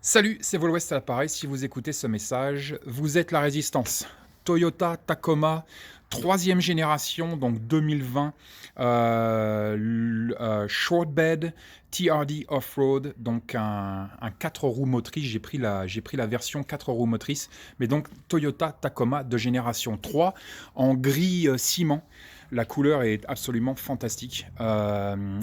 Salut, c'est Vol-Ouest à l'appareil. Si vous écoutez ce message, vous êtes la résistance. Toyota Tacoma, troisième génération, donc 2020, short bed, TRD off-road, donc un 4 roues motrices. J'ai pris la version 4 roues motrices, mais donc Toyota Tacoma de génération 3 en gris ciment. La couleur est absolument fantastique.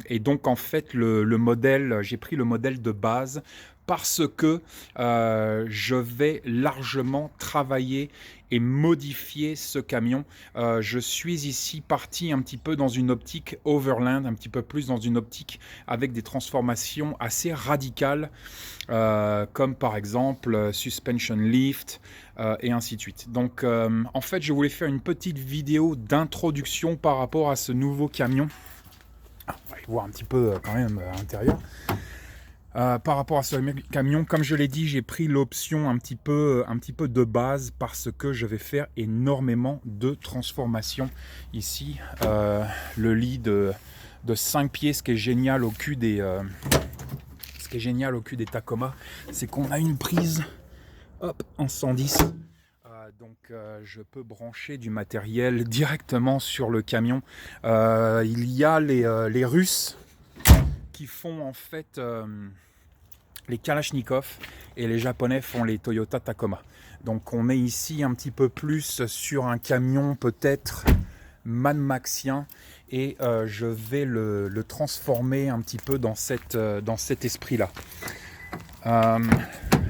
Et donc, en fait, le modèle, j'ai pris le modèle de base parce que je vais largement travailler et modifier ce camion. Je suis ici parti un petit peu dans une optique overland, un petit peu plus dans une optique avec des transformations assez radicales, comme par exemple suspension lift, et ainsi de suite. Donc en fait, je voulais faire une petite vidéo d'introduction par rapport à ce nouveau camion. On va y voir un petit peu quand même à l'intérieur. Par rapport à ce camion, comme je l'ai dit, j'ai pris l'option un petit peu de base parce que je vais faire énormément de transformations ici. Le lit de 5 pieds, ce qui est génial au cul des Tacoma, c'est qu'on a une prise en 110. Donc je peux brancher du matériel directement sur le camion. Il y a les Russes qui font en fait les Kalachnikov et les Japonais font les Toyota Tacoma. Donc on est ici un petit peu plus sur un camion peut-être Mad Maxien et je vais le transformer un petit peu dans cet esprit-là.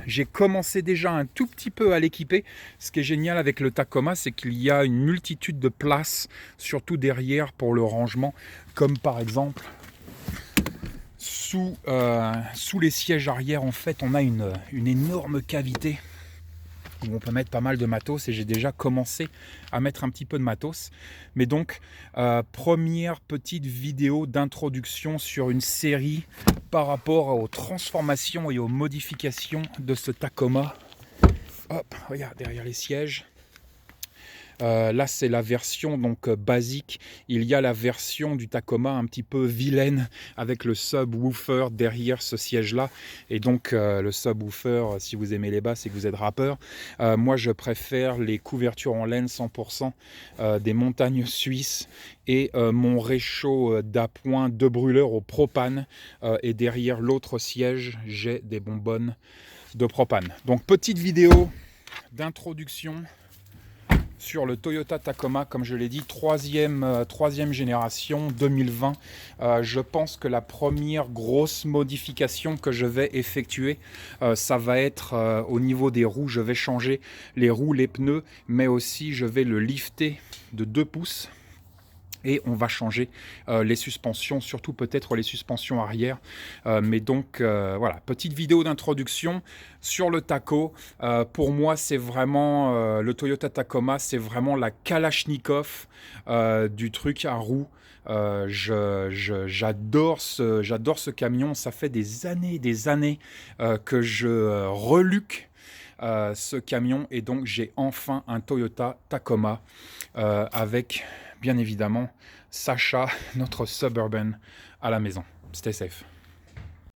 J'ai commencé déjà un tout petit peu à l'équiper. Ce qui est génial avec le Tacoma, c'est qu'il y a une multitude de places, surtout derrière pour le rangement, comme par exemple sous les sièges arrière. En fait, on a une énorme cavité où on peut mettre pas mal de matos et j'ai déjà commencé à mettre un petit peu de matos. Mais donc, première petite vidéo d'introduction sur une série par rapport aux transformations et aux modifications de ce Tacoma. Hop, regarde derrière les sièges. Là, c'est la version donc basique. Il y a la version du Tacoma un petit peu vilaine avec le subwoofer derrière ce siège-là. Et donc, le subwoofer, si vous aimez les basses et que vous êtes rappeur, moi, je préfère les couvertures en laine 100% des montagnes suisses et mon réchaud d'appoint de brûleur au propane. Et derrière l'autre siège, j'ai des bonbonnes de propane. Donc, petite vidéo d'introduction sur le Toyota Tacoma, comme je l'ai dit, troisième génération, 2020. Je pense que la première grosse modification que je vais effectuer, ça va être au niveau des roues. Je vais changer les roues, les pneus, mais aussi je vais le lifter de 2 pouces. Et on va changer les suspensions, surtout peut-être les suspensions arrière. Mais donc voilà, petite vidéo d'introduction sur le Taco. Pour moi, c'est vraiment le Toyota Tacoma, c'est vraiment la Kalachnikov du truc à roues. J'adore ce camion. Ça fait des années que je reluque ce camion. Et donc, j'ai enfin un Toyota Tacoma avec, bien évidemment, Sacha, notre Suburban, à la maison. Stay safe.